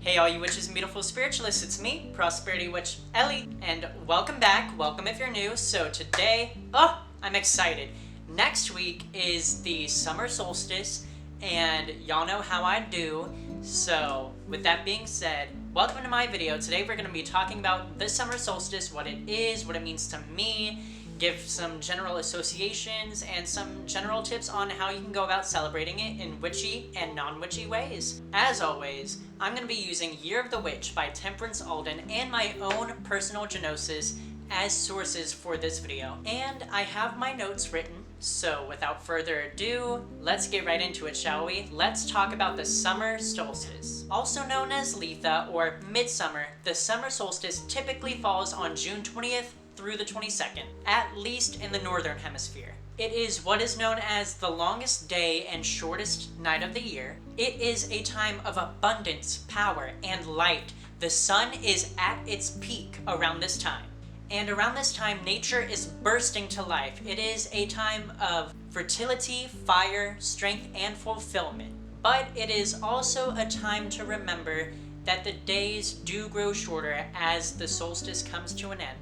Hey all you witches and beautiful spiritualists, it's me, Prosperity Witch Ellie, and welcome back, welcome if you're new. So today, I'm excited. Next week is the Summer Solstice, and y'all know how I do. So with that being said, welcome to my video. Today we're going to be talking about the Summer Solstice, what it is, what it means to me, give some general associations and some general tips on how you can go about celebrating it in witchy and non-witchy ways. As always, I'm going to be using Year of the Witch by Temperance Alden and my own personal genosis as sources for this video. And I have my notes written, so without further ado, let's get right into it, shall we? Let's talk about the Summer Solstice. Also known as Litha or Midsummer, the Summer Solstice typically falls on June 20th through the 22nd, at least in the northern hemisphere. It is what is known as the longest day and shortest night of the year. It is a time of abundance, power, and light. The sun is at its peak around this time. And around this time, nature is bursting to life. It is a time of fertility, fire, strength, and fulfillment. But it is also a time to remember that the days do grow shorter as the solstice comes to an end.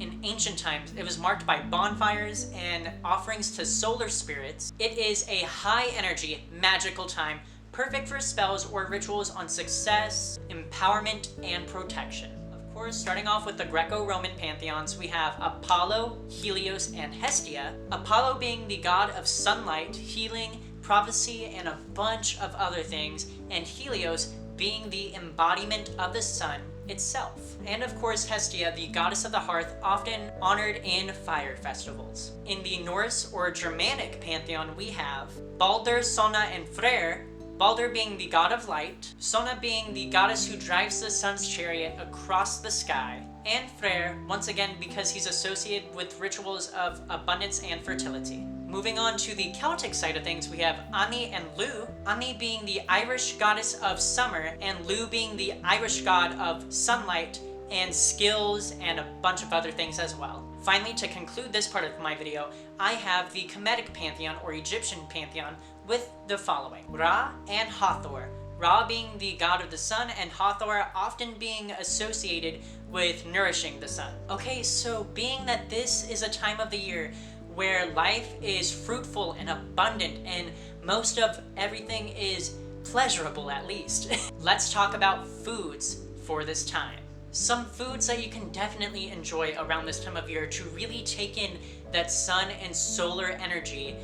In ancient times, it was marked by bonfires and offerings to solar spirits. It is a high energy, magical time, perfect for spells or rituals on success, empowerment, and protection. Of course, starting off with the Greco-Roman pantheons, we have Apollo, Helios, and Hestia. Apollo being the god of sunlight, healing, prophecy, and a bunch of other things, and Helios being the embodiment of the sun itself. And of course Hestia, the goddess of the hearth, often honored in fire festivals. In the Norse or Germanic pantheon, we have Baldur, Sona, and Freyr, Baldur being the god of light, Sona being the goddess who drives the sun's chariot across the sky, and Freyr, once again because he's associated with rituals of abundance and fertility. Moving on to the Celtic side of things, we have Ani and Lugh, Ani being the Irish goddess of summer, and Lugh being the Irish god of sunlight and skills and a bunch of other things as well. Finally, to conclude this part of my video, I have the Kemetic pantheon or Egyptian pantheon with the following: Ra and Hathor. Ra being the god of the sun, and Hathor often being associated with nourishing the sun. Okay, so being that this is a time of the year where life is fruitful and abundant and most of everything is pleasurable, at least, let's talk about foods for this time. Some foods that you can definitely enjoy around this time of year to really take in that sun and solar energy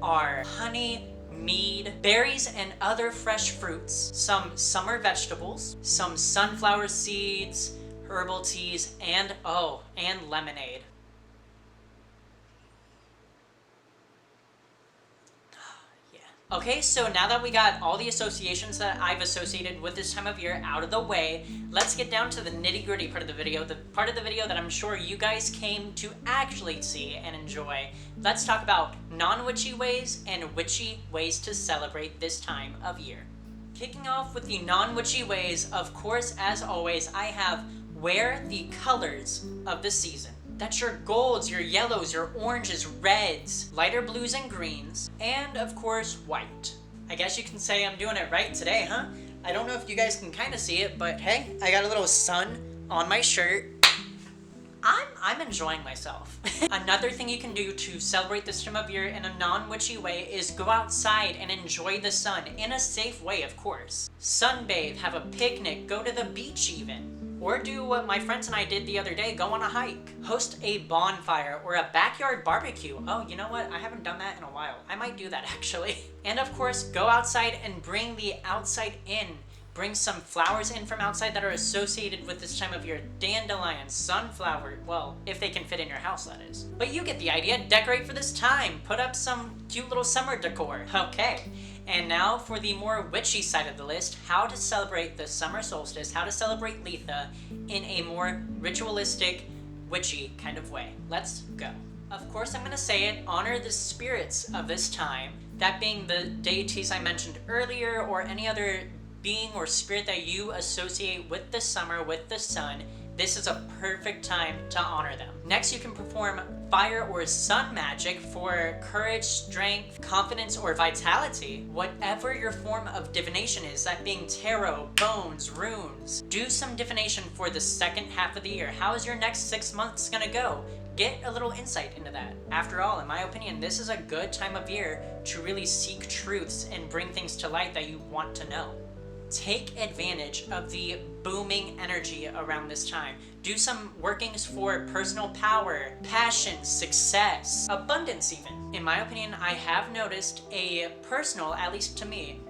are honey, mead, berries and other fresh fruits, some summer vegetables, some sunflower seeds, herbal teas, and lemonade. Okay, so now that we got all the associations that I've associated with this time of year out of the way, let's get down to the nitty-gritty part of the video, the part of the video that I'm sure you guys came to actually see and enjoy. Let's talk about non-witchy ways and witchy ways to celebrate this time of year. Kicking off with the non-witchy ways, of course, as always, I have wear the colors of the season. That's your golds, your yellows, your oranges, reds, lighter blues and greens, and of course, white. I guess you can say I'm doing it right today, huh? I don't know if you guys can kind of see it, but hey, I got a little sun on my shirt. I'm enjoying myself. Another thing you can do to celebrate this time of year in a non-witchy way is go outside and enjoy the sun in a safe way, of course. Sunbathe, have a picnic, go to the beach even. Or do what my friends and I did the other day, go on a hike. Host a bonfire or a backyard barbecue. Oh, you know what? I haven't done that in a while. I might do that actually. And of course, go outside and bring the outside in. Bring some flowers in from outside that are associated with this time of year. Dandelions, sunflower, well, if they can fit in your house, that is. But you get the idea. Decorate for this time. Put up some cute little summer decor. Okay. And now for the more witchy side of the list, how to celebrate the summer solstice, how to celebrate Litha in a more ritualistic, witchy kind of way. Let's go. Of course, I'm going to say it, honor the spirits of this time, that being the deities I mentioned earlier or any other being or spirit that you associate with the summer, with the sun. this is a perfect time to honor them. Next, you can perform fire or sun magic for courage, strength, confidence, or vitality. Whatever your form of divination is, that being tarot, bones, runes. Do some divination for the second half of the year. How is your next 6 months gonna go? Get a little insight into that. After all, in my opinion, this is a good time of year to really seek truths and bring things to light that you want to know. Take advantage of the booming energy around this time. Do some workings for personal power, passion, success, abundance even. In my opinion, I have noticed a personal, at least to me,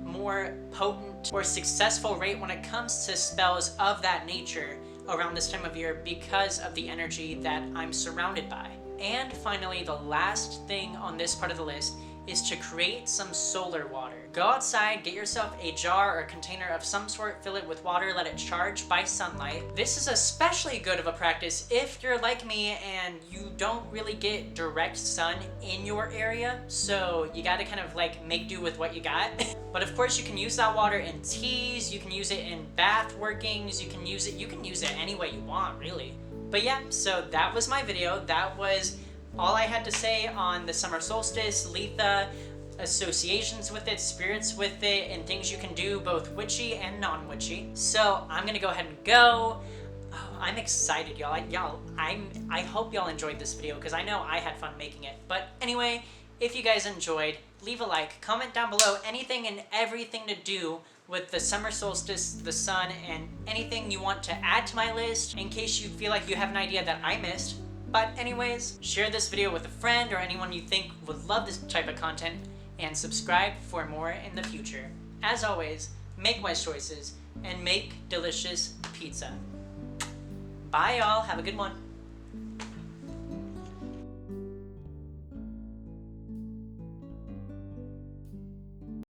more potent or successful rate when it comes to spells of that nature around this time of year because of the energy that I'm surrounded by. And finally, the last thing on this part of the list is to create some solar water. Go outside, get yourself a jar or container of some sort, fill it with water, let it charge by sunlight. This is especially good of a practice if you're like me and you don't really get direct sun in your area, so you gotta kind of like make do with what you got. But of course you can use that water in teas, you can use it in bath workings, you can use it any way you want, really. But yeah, so that was my video. That was all I had to say on the summer solstice, Litha, associations with it, spirits with it, and things you can do, both witchy and non-witchy. So I'm gonna go ahead and go. Oh, I'm excited, y'all. I hope y'all enjoyed this video because I know I had fun making it. But anyway, if you guys enjoyed, leave a like, comment down below anything and everything to do with the summer solstice, the sun, and anything you want to add to my list in case you feel like you have an idea that I missed. But anyways, share this video with a friend or anyone you think would love this type of content, and subscribe for more in the future. As always, make wise choices and make delicious pizza. Bye y'all, have a good one.